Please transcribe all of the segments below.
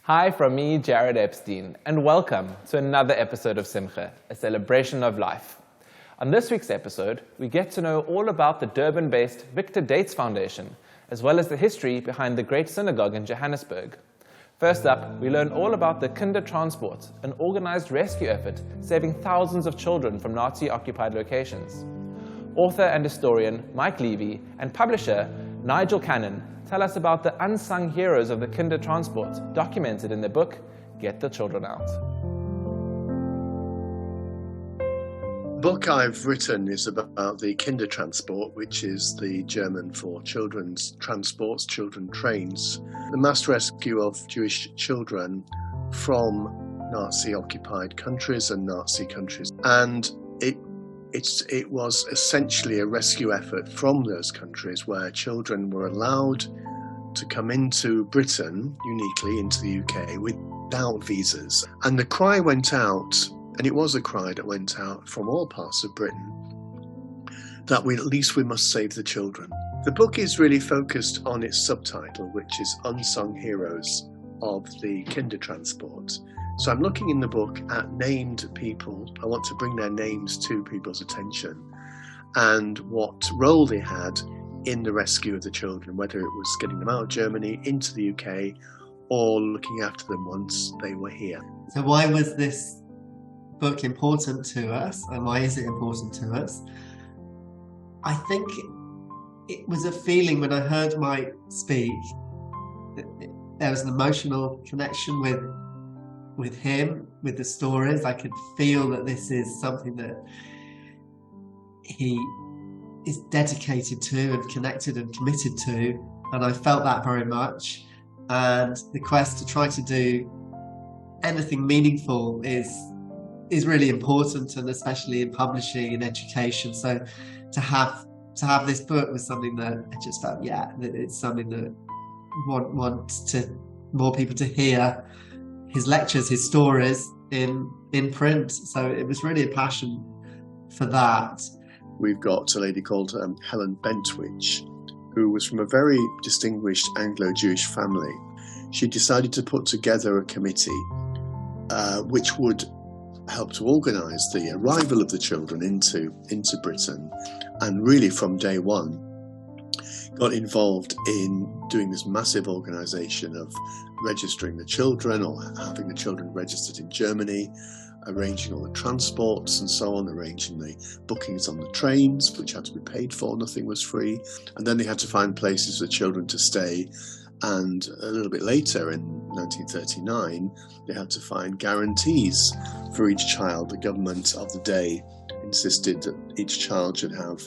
Hi from me, Jared Epstein, and welcome to another episode of Simcha, a celebration of life. On this week's episode, we get to know all about the Durban-based Victor Dates Foundation, as well as the history behind the Great Synagogue in Johannesburg. First up, we learn all about the Kindertransport, an organized rescue effort saving thousands of children from Nazi-occupied locations. Author and historian Mike Levy and publisher Nigel Cannon tell us about the unsung heroes of the Kindertransport, documented in their book, Get the Children Out. The book I've written is about the Kindertransport, which is the German for children's transports, children trains, the mass rescue of Jewish children from Nazi-occupied countries and Nazi countries. And it was essentially a rescue effort from those countries where children were allowed to come into Britain, uniquely into the UK, without visas. And the cry went out, and it was a cry that went out from all parts of Britain, that at least we must save the children. The book is really focused on its subtitle, which is Unsung Heroes of the Kindertransport. So I'm looking in the book at named people. I want to bring their names to people's attention and what role they had in the rescue of the children, whether it was getting them out of Germany into the UK or looking after them once they were here. So why was this book important to us, and why is it important to us? I think it was a feeling when I heard Mike speak. There was an emotional connection with him, with the stories. I could feel that this is something that he is dedicated to and connected and committed to, and I felt that very much. And the quest to try to do anything meaningful is really important, and especially in publishing and education. So to have this book was something that I just felt, that it's something that wants to more people to hear his lectures, his stories in print. So it was really a passion for that. We've got a lady called Helen Bentwich, who was from a very distinguished Anglo-Jewish family. She decided to put together a committee which would help to organise the arrival of the children into Britain, and really from day one got involved in doing this massive organisation of registering the children or having the children registered in Germany, arranging all the transports and so on, arranging the bookings on the trains, which had to be paid for, nothing was free. And then they had to find places for children to stay. And a little bit later, in 1939, they had to find guarantees for each child. The government of the day insisted that each child should have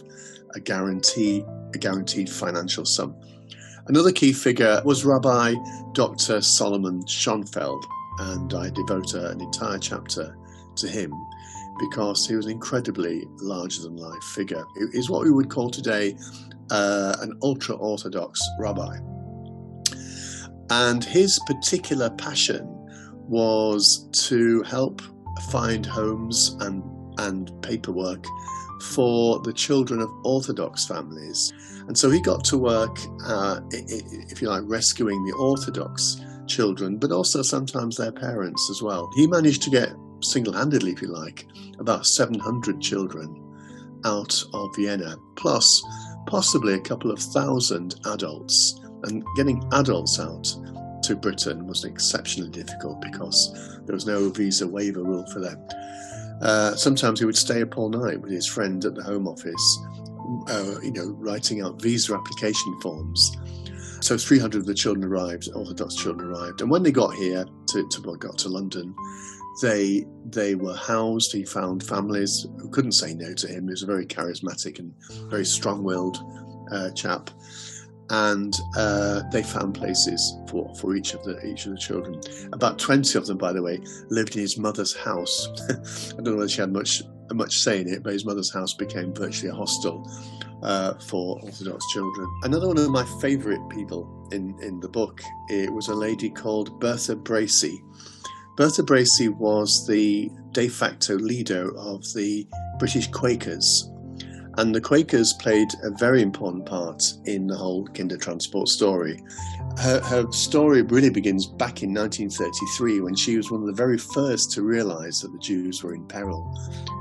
a guaranteed financial sum. Another key figure was Rabbi Dr. Solomon Schonfeld, and I devote an entire chapter to him because he was an incredibly larger-than-life figure. He is what we would call today an ultra-Orthodox rabbi. And his particular passion was to help find homes and paperwork for the children of Orthodox families. And so he got to work, if you like, rescuing the Orthodox children, but also sometimes their parents as well. He managed to get, single-handedly, if you like, about 700 children out of Vienna, plus possibly a couple of thousand adults. And getting adults out to Britain was exceptionally difficult because there was no visa waiver rule for them. Sometimes he would stay up all night with his friend at the Home Office, writing out visa application forms. So 300 of the children arrived, Orthodox children arrived, and when they got here, got to London, they were housed. He found families who couldn't say no to him. He was a very charismatic and very strong-willed chap, and they found places for each of the children. About 20 of them, by the way, lived in his mother's house. I don't know whether she had much say in it, but his mother's house became virtually a hostel for Orthodox children. Another one of my favourite people in the book, it was a lady called Bertha Bracey. Bertha Bracey was the de facto leader of the British Quakers, And the Quakers played a very important part in the whole Kindertransport story. Her story really begins back in 1933, when she was one of the very first to realise that the Jews were in peril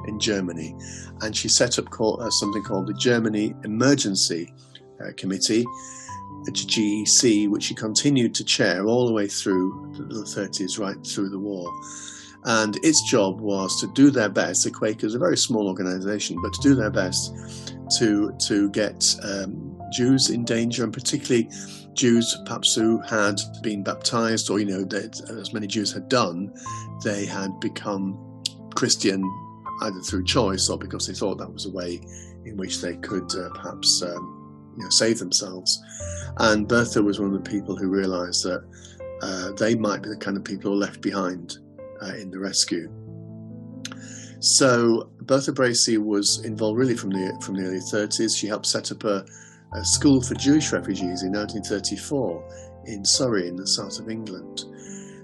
in Germany. And she set up something called the Germany Emergency Committee, the GEC, which she continued to chair all the way through the 30s, right through the war. And its job was to do their best. The Quakers are a very small organisation, but to do their best to get Jews in danger, and particularly Jews perhaps who had been baptized, or, as many Jews had done, they had become Christian either through choice or because they thought that was a way in which they could perhaps save themselves. And Bertha was one of the people who realised that they might be the kind of people who are left behind in the rescue. So Bertha Bracey was involved really from the early 30s. She helped set up a school for Jewish refugees in 1934 in Surrey, in the south of England.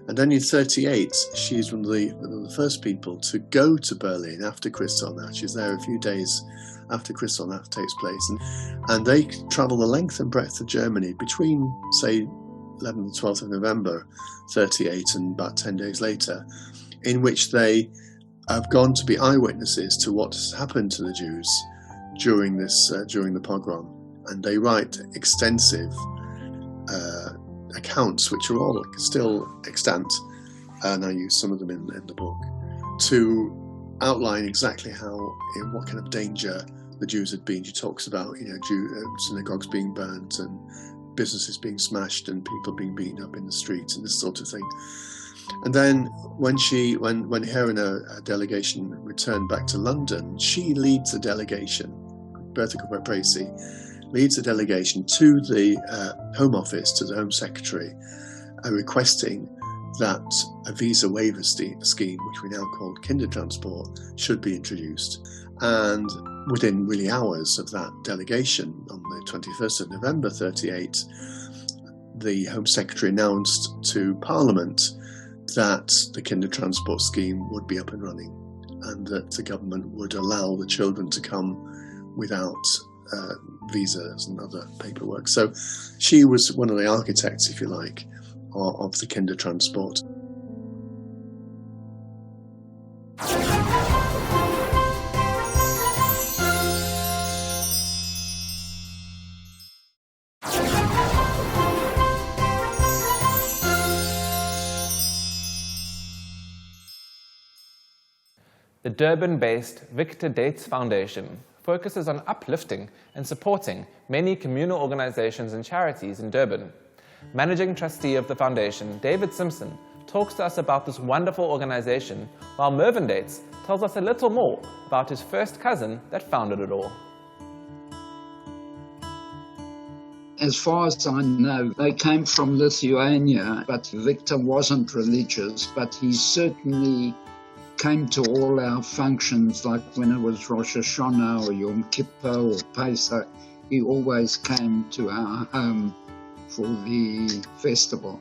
And then in 1938, she's one of the first people to go to Berlin after Kristallnacht. She's there a few days after Kristallnacht takes place. And they travel the length and breadth of Germany between, say, 11th and 12th of November 1938 and about 10 days later, in which they have gone to be eyewitnesses to what has happened to the Jews during the pogrom. And they write extensive accounts, which are all still extant, and I use some of them in the book, to outline exactly what kind of danger the Jews had been. She talks about synagogues being burnt and businesses being smashed and people being beaten up in the streets and this sort of thing. And then when her and a delegation returned back to London, she leads a delegation. Bertha Bracey leads a delegation to the Home Office, to the Home Secretary, requesting that a visa waiver scheme, which we now call Kindertransport, should be introduced. And within really hours of that delegation, on the 21st of November 1938, the Home Secretary announced to Parliament that the Kindertransport scheme would be up and running, and that the government would allow the children to come without visas and other paperwork. So she was one of the architects, if you like, of the Kindertransport. The Durban-based Victor Dates Foundation focuses on uplifting and supporting many communal organizations and charities in Durban. Managing trustee of the foundation, David Simpson, talks to us about this wonderful organization, while Mervyn Dates tells us a little more about his first cousin that founded it all. As far as I know, they came from Lithuania, but Victor wasn't religious, but he certainly came to all our functions, like when it was Rosh Hashanah or Yom Kippur or Pesach. He always came to our home for the festival.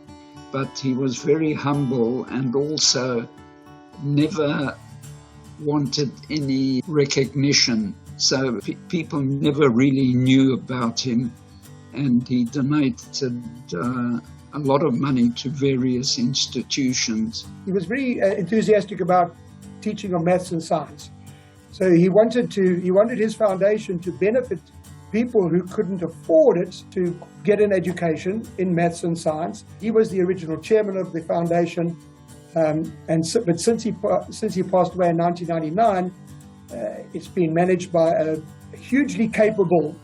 But he was very humble and also never wanted any recognition. So people never really knew about him, and he donated a lot of money to various institutions. He was very enthusiastic about teaching of maths and science. So he wanted his foundation to benefit people who couldn't afford it to get an education in maths and science. He was the original chairman of the foundation, but since he passed away in 1999, it's been managed by a hugely capable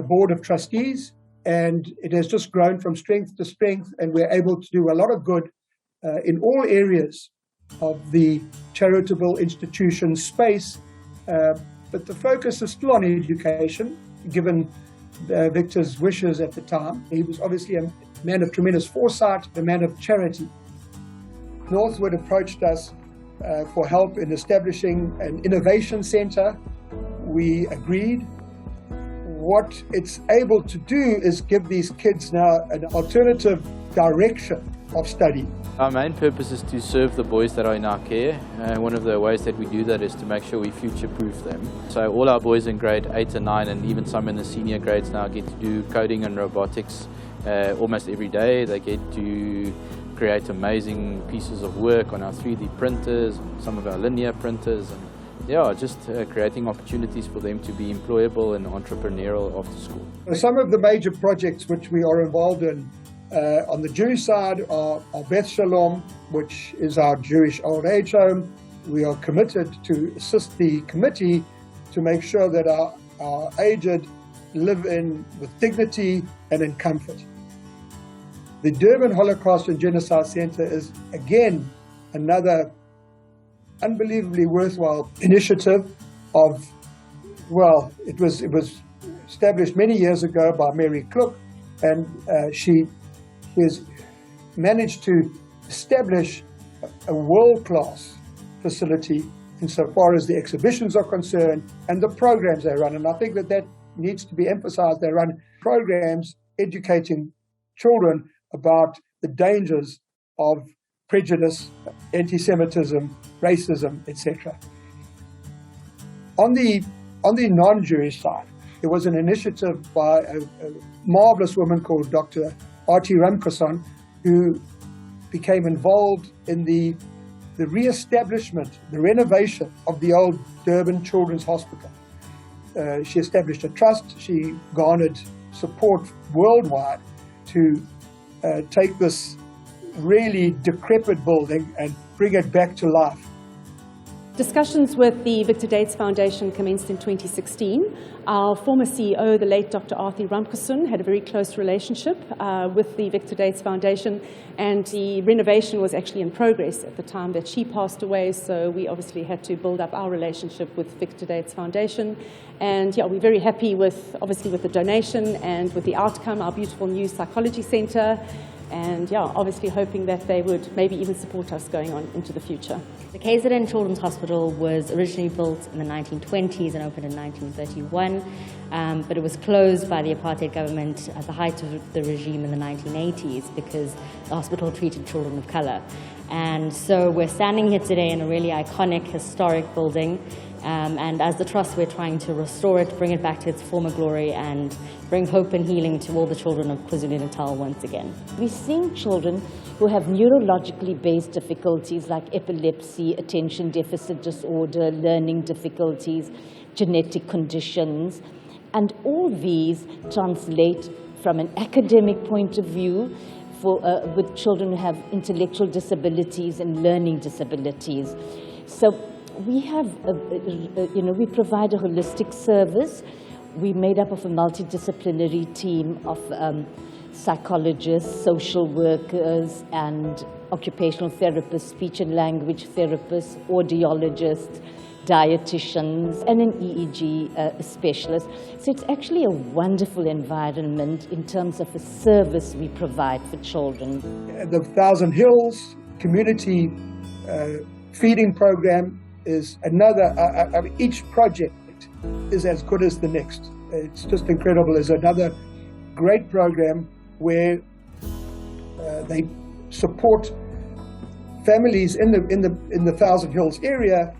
board of trustees, and it has just grown from strength to strength, and we're able to do a lot of good in all areas of the charitable institution space, but the focus is still on education, given Victor's wishes at the time. He was obviously a man of tremendous foresight, a man of charity. Northwood approached us for help in establishing an innovation center. We agreed. What it's able to do is give these kids now an alternative direction of study. Our main purpose is to serve the boys that are in our care. One of the ways that we do that is to make sure we future-proof them. So all our boys in grade 8 and 9 and even some in the senior grades now get to do coding and robotics almost every day. They get to create amazing pieces of work on our 3D printers, some of our linear printers, and just creating opportunities for them to be employable and entrepreneurial after school. Some of the major projects which we are involved in on the Jewish side are Beth Shalom, which is our Jewish old age home. We are committed to assist the committee to make sure that our aged live with dignity and in comfort. The Durban Holocaust and Genocide Center is, again, another unbelievably worthwhile initiative it was established many years ago by Mary Klook, and she has managed to establish a world-class facility insofar as the exhibitions are concerned and the programs they run. And I think that needs to be emphasized. They run programs educating children about the dangers of prejudice, anti-Semitism, racism, etc. On the non-Jewish side, there was an initiative by a marvelous woman called Dr. Artie Ramkisson, who became involved in the re-establishment, the renovation of the old Durban Children's Hospital. She established a trust. She garnered support worldwide to take this really decrepit building and bring it back to life. Discussions with the Victor Dates Foundation commenced in 2016. Our former CEO, the late Dr. Artie Ramkisson, had a very close relationship with the Victor Dates Foundation, and the renovation was actually in progress at the time that she passed away, so we obviously had to build up our relationship with Victor Dates Foundation. And we're very happy with the donation and with the outcome, our beautiful new psychology center. And obviously hoping that they would maybe even support us going on into the future. The KZN Children's Hospital was originally built in the 1920s and opened in 1931, but it was closed by the apartheid government at the height of the regime in the 1980s because the hospital treated children of color. And so we're standing here today in a really iconic, historic building. And as the Trust, we're trying to restore it, bring it back to its former glory, and bring hope and healing to all the children of KwaZulu-Natal once again. We're seeing children who have neurologically based difficulties like epilepsy, attention deficit disorder, learning difficulties, genetic conditions, and all these translate from an academic point of view with children who have intellectual disabilities and learning disabilities. So we have, we provide a holistic service. We're made up of a multidisciplinary team of psychologists, social workers, and occupational therapists, speech and language therapists, audiologists, dietitians, and an EEG specialist. So it's actually a wonderful environment in terms of the service we provide for children. The Thousand Hills community feeding program is another, each project is as good as the next. It's just incredible. There's another great program where they support families in the Thousand Hills area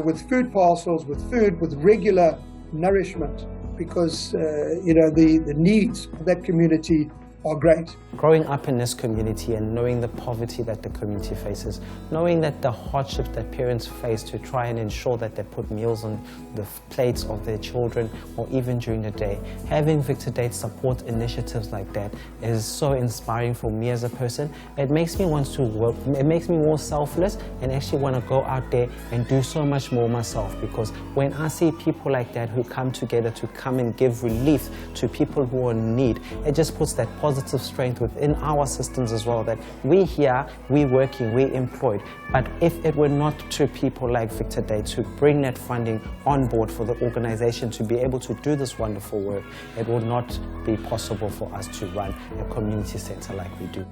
with food parcels, with food, with regular nourishment, because the needs of that community are great. Growing up in this community and knowing the poverty that the community faces, knowing that the hardships that parents face to try and ensure that they put meals on the plates of their children, or even during the day, having Victor Dates support initiatives like that is so inspiring for me as a person. It makes me want to work, it makes me more selfless and actually want to go out there and do so much more myself, because when I see people like that who come together to come and give relief to people who are in need, it just puts that positive strength within our systems as well, that we here, we working, we employed. But if it were not to people like Victor Dates who bring that funding on board for the organization to be able to do this wonderful work, it would not be possible for us to run a community center like we do.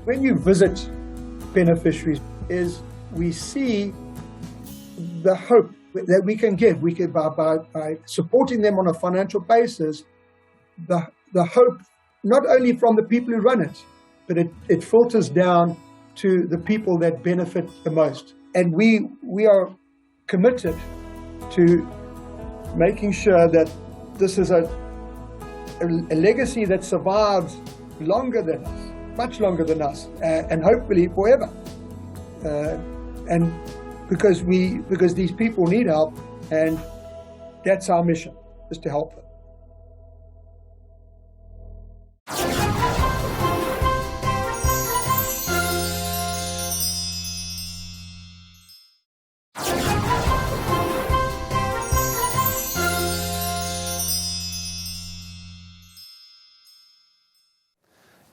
When you visit beneficiaries, we see the hope that we can give. We can, by supporting them on a financial basis, the hope not only from the people who run it, but it filters down to the people that benefit the most. And we are committed to making sure that this is a legacy that survives longer than us, much longer than us, and hopefully forever. And because these people need help, and that's our mission, is to help them.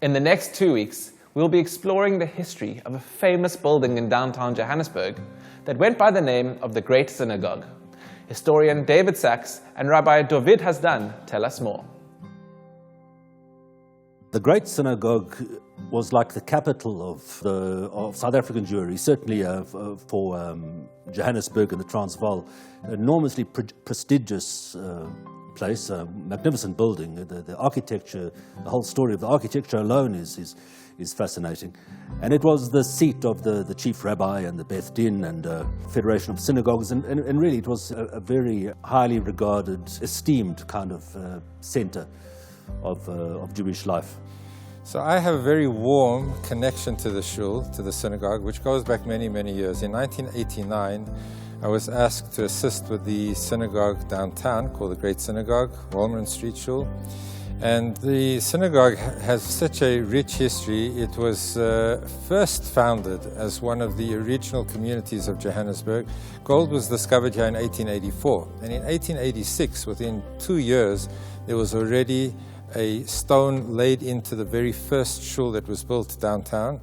In the next 2 weeks, we'll be exploring the history of a famous building in downtown Johannesburg that went by the name of the Great Synagogue. Historian David Sachs and Rabbi Dovid Hasdan tell us more. The Great Synagogue was like the capital of South African Jewry, certainly for Johannesburg and the Transvaal. Enormously prestigious place, a magnificent building. The architecture, the whole story of the architecture alone is fascinating. And it was the seat of the chief rabbi and the Beth Din and Federation of Synagogues, and really it was a very highly regarded, esteemed kind of center of Jewish life. So I have a very warm connection to the shul, to the synagogue, which goes back many, many years. In 1989, I was asked to assist with the synagogue downtown called the Great Synagogue, Walmerton Street Shul. And the synagogue has such a rich history. It was first founded as one of the original communities of Johannesburg. Gold was discovered here in 1884. And in 1886, within 2 years, there was already a stone laid into the very first shul that was built downtown.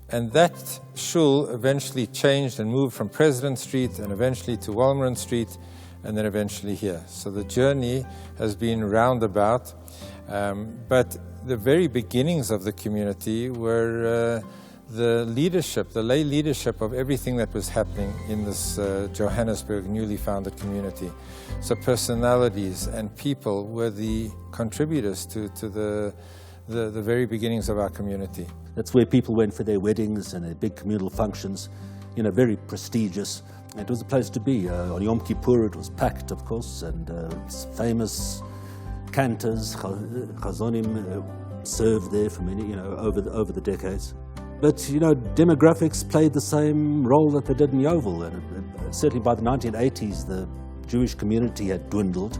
And that shul eventually changed and moved from President Street and eventually to Walmerton Street and then eventually here. So the journey has been roundabout, but the very beginnings of the community were the leadership, the lay leadership of everything that was happening in this Johannesburg newly founded community. So personalities and people were the contributors to the very beginnings of our community. That's where people went for their weddings and their big communal functions, you know, very prestigious. It was a place to be. On Yom Kippur it was packed, of course, and famous cantors, chazonim, served there for many, over the decades. But, demographics played the same role that they did in Yeovil, and certainly by the 1980s the Jewish community had dwindled,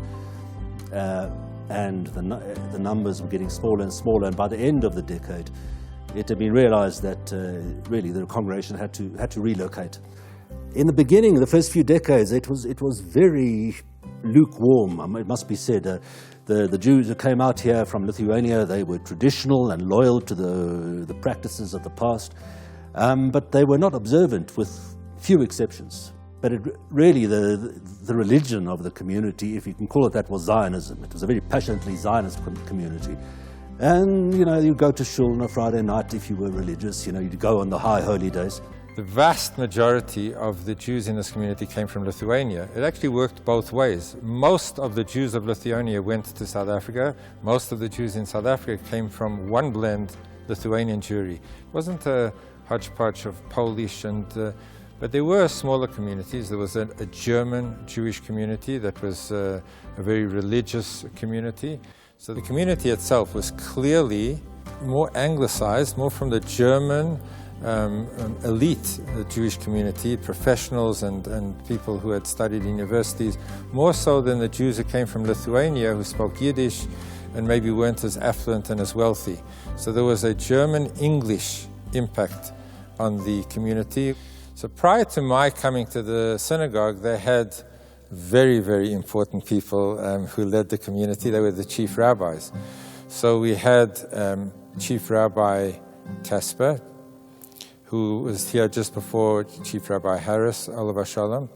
and the numbers were getting smaller and smaller, and by the end of the decade it had been realized that really the congregation had to relocate. In the beginning, the first few decades, it was very lukewarm, it must be said. The Jews who came out here from Lithuania, they were traditional and loyal to the practices of the past, but they were not observant, with few exceptions. But really the religion of the community, if you can call it that, was Zionism. It was a very passionately Zionist community. And, you'd go to shul on a Friday night if you were religious, you'd go on the high holy days. The vast majority of the Jews in this community came from Lithuania. It actually worked both ways. Most of the Jews of Lithuania went to South Africa. Most of the Jews in South Africa came from one blend Lithuanian Jewry. It wasn't a hodgepodge of Polish but there were smaller communities. There was a German Jewish community that was a very religious community. So the community itself was clearly more anglicized, more from the German elite, the Jewish community, professionals and people who had studied in universities, more so than the Jews who came from Lithuania who spoke Yiddish and maybe weren't as affluent and as wealthy. So there was a German-English impact on the community. So prior to my coming to the synagogue, they had very, very important people who led the community. They were the chief rabbis. So we had Chief Rabbi Casper, who was here just before Chief Rabbi Harris, Olav Shalom.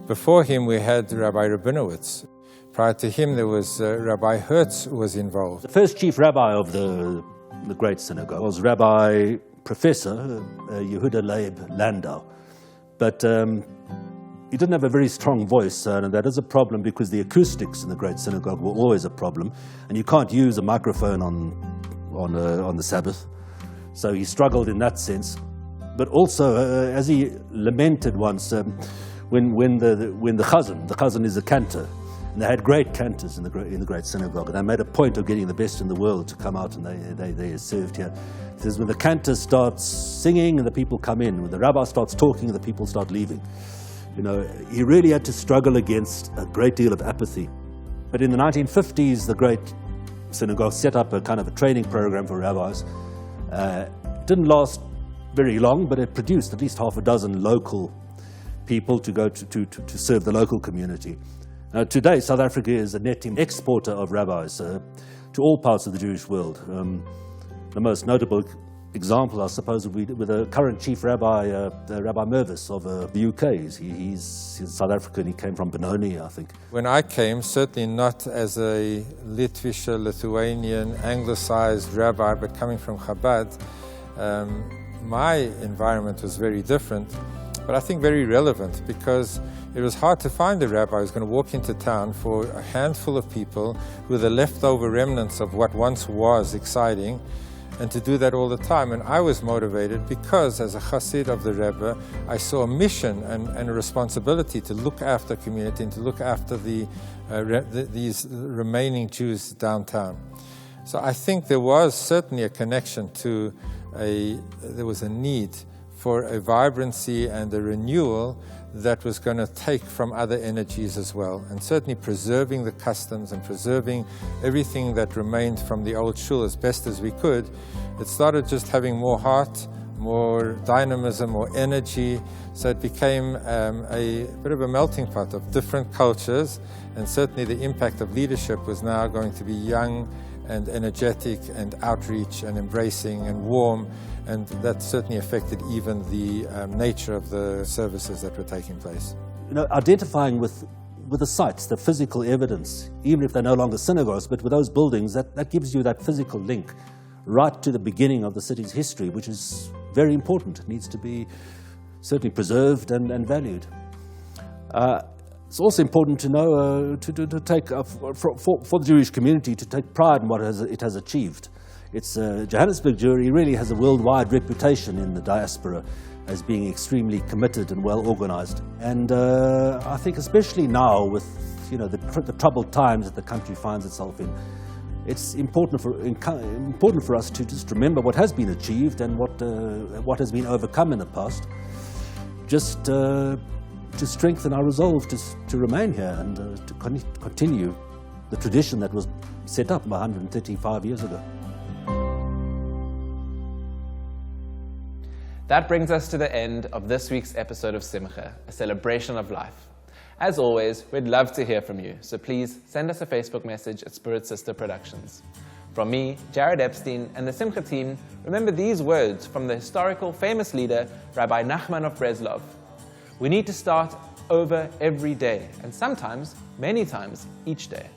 Before him, we had Rabbi Rabinowitz. Prior to him, there was Rabbi Hertz who was involved. The first chief rabbi of the Great Synagogue was Rabbi Professor Yehuda Leib Landau. But he didn't have a very strong voice, and that is a problem because the acoustics in the Great Synagogue were always a problem, and you can't use a microphone on the Sabbath. So he struggled in that sense. But also, as he lamented once, when the chazan is a cantor, and they had great cantors in the great synagogue, and they made a point of getting the best in the world to come out, and they served here. He says, when the cantor starts singing and the people come in, when the rabbi starts talking and the people start leaving, you know, he really had to struggle against a great deal of apathy. But in the 1950s, the great synagogue set up a kind of a training program for rabbis. It didn't last very long, but it produced at least half a dozen local people to go to serve the local community. Today, South Africa is a net exporter of rabbis to all parts of the Jewish world. The most notable example, I suppose, would be with the current chief rabbi, Rabbi Mervis of the UK. He's South African. He came from Benoni, I think. When I came, certainly not as a Litvischer, Lithuanian, anglicized rabbi, but coming from Chabad, my environment was very different, but I think very relevant, because it was hard to find a rabbi who's going to walk into town for a handful of people who were the leftover remnants of what once was exciting, and to do that all the time. And I was motivated because, as a chassid of the Rebbe, I saw a mission and a responsibility to look after community and to look after these remaining Jews downtown. So I think there was certainly a connection to there was a need for a vibrancy and a renewal that was going to take from other energies as well, and certainly preserving the customs and preserving everything that remained from the old shul as best as we could. It started just having more heart, more dynamism, more energy, so it became a bit of a melting pot of different cultures, and certainly the impact of leadership was now going to be young and energetic and outreach and embracing and warm, and that certainly affected even the nature of the services that were taking place. You know, identifying with the sites, the physical evidence, even if they're no longer synagogues, but with those buildings, that gives you that physical link right to the beginning of the city's history, which is very important. It needs to be certainly preserved and valued. It's also important to know, to take, for the Jewish community, to take pride in what it has achieved. Its Johannesburg Jewry really has a worldwide reputation in the diaspora as being extremely committed and well organized. And I think especially now with the troubled times that the country finds itself in, it's important for us to just remember what has been achieved and what has been overcome in the past. Just to strengthen our resolve to remain here and to continue the tradition that was set up 135 years ago. That brings us to the end of this week's episode of Simcha, a celebration of life. As always, we'd love to hear from you, so please send us a Facebook message at Spirit Sister Productions. From me, Jared Epstein, and the Simcha team, remember these words from the historical famous leader, Rabbi Nachman of Breslov. We need to start over every day, and sometimes, many times, each day.